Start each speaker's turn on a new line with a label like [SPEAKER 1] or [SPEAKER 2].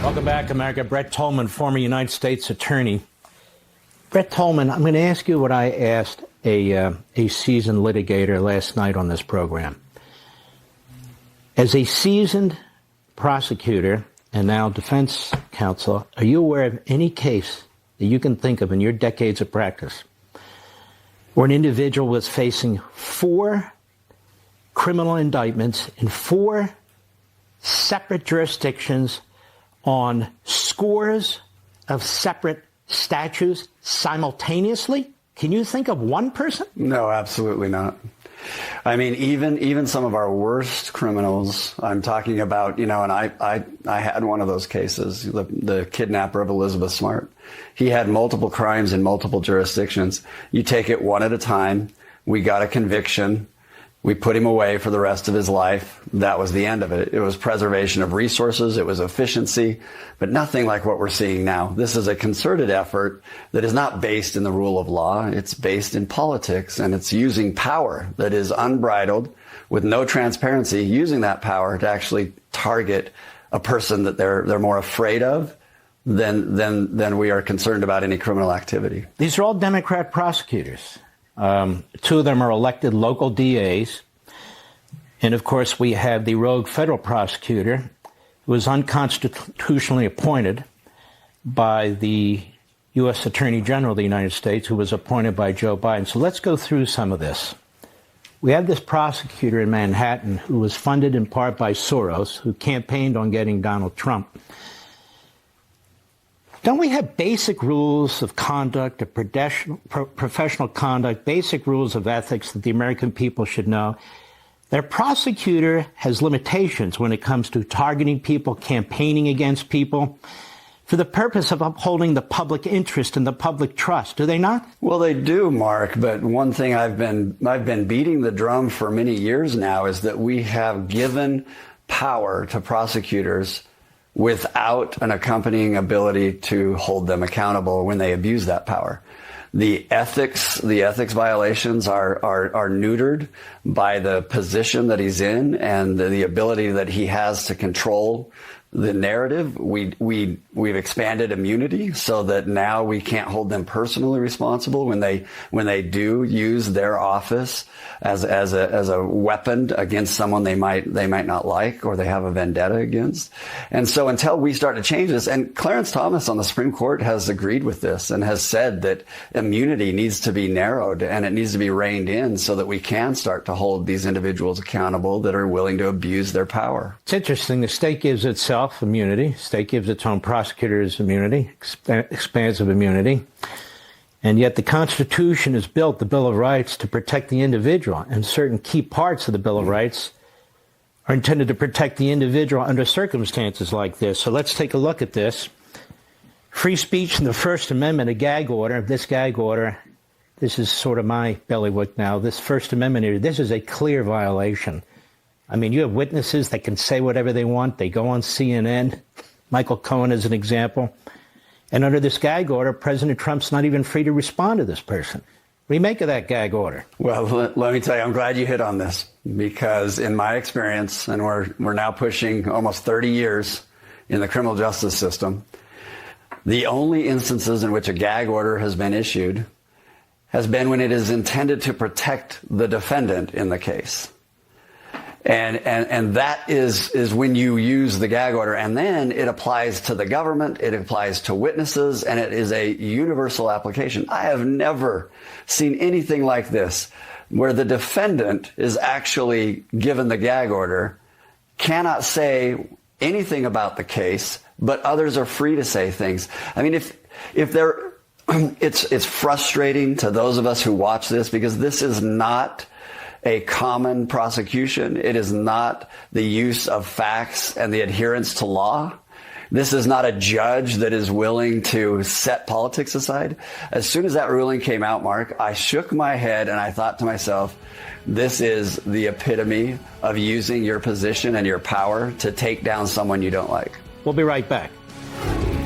[SPEAKER 1] Welcome back, America. Brett Tolman, former United States Attorney. Brett Tolman, I'm going to ask you what I asked a seasoned litigator last night on this program. As a seasoned prosecutor and now defense counsel, are you aware of any case that you can think of in your decades of practice where an individual was facing 4 criminal indictments in 4 separate jurisdictions on scores of separate statutes simultaneously? Can you think of one person?
[SPEAKER 2] No, absolutely not. I mean, even some of our worst criminals, I'm talking about, and I had one of those cases, the kidnapper of Elizabeth Smart. He had multiple crimes in multiple jurisdictions. You take it one at a time. We got a conviction. We put him away for the rest of his life. That was the end of it. It was preservation of resources. It was efficiency, but nothing like what we're seeing now. This is a concerted effort that is not based in the rule of law. It's based in politics, and it's using power that is unbridled with no transparency, using that power to actually target a person that they're more afraid of than we are concerned about any criminal activity.
[SPEAKER 1] These are all Democrat prosecutors. 2 of them are elected local DAs. And, of course, we have the rogue federal prosecutor who was unconstitutionally appointed by the U.S. Attorney General of the United States, who was appointed by Joe Biden. So let's go through some of this. We have this prosecutor in Manhattan who was funded in part by Soros, who campaigned on getting Donald Trump. Don't we have basic rules of conduct, of professional conduct, basic rules of ethics that the American people should know? Their prosecutor has limitations when it comes to targeting people, campaigning against people, for the purpose of upholding the public interest and the public trust, do they not?
[SPEAKER 2] Well, they do, Mark, but one thing I've been beating the drum for many years now is that we have given power to prosecutors without an accompanying ability to hold them accountable when they abuse that power. The ethics violations are neutered by the position that he's in and the ability that he has to control the narrative. We've expanded immunity so that now we can't hold them personally responsible when they do use their office as a weapon against someone they might not like or they have a vendetta against. And so until we start to change this, and Clarence Thomas on the Supreme Court has agreed with this and has said that immunity needs to be narrowed and it needs to be reined in so that we can start to hold these individuals accountable that are willing to abuse their power.
[SPEAKER 1] It's interesting. The state gives itself immunity. The state gives its own prosecutors immunity, expansive immunity. And yet the Constitution is built, the Bill of Rights, to protect the individual. And certain key parts of the Bill of Rights are intended to protect the individual under circumstances like this. So let's take a look at this. Free speech in the First Amendment, a gag order. This gag order, this is sort of my bailiwick now. This First Amendment here, this is a clear violation. I mean, you have witnesses that can say whatever they want. They go on CNN. Michael Cohen is an example. And under this gag order, President Trump's not even free to respond to this person. What do you make of that gag order?
[SPEAKER 2] Well, let me tell you, I'm glad you hit on this because in my experience, and we're now pushing almost 30 years in the criminal justice system, the only instances in which a gag order has been issued has been when it is intended to protect the defendant in the case. And that is when you use the gag order. And then it applies to the government, it applies to witnesses, and it is a universal application. I have never seen anything like this, where the defendant is actually given the gag order, cannot say anything about the case, but others are free to say things. I mean, if they're, it's frustrating to those of us who watch this because this is not a common prosecution. It is not the use of facts and the adherence to law. This is not a judge that is willing to set politics aside. As soon as that ruling came out, Mark, I shook my head and I thought to myself, this is the epitome of using your position and your power to take down someone you don't like.
[SPEAKER 1] We'll be right back.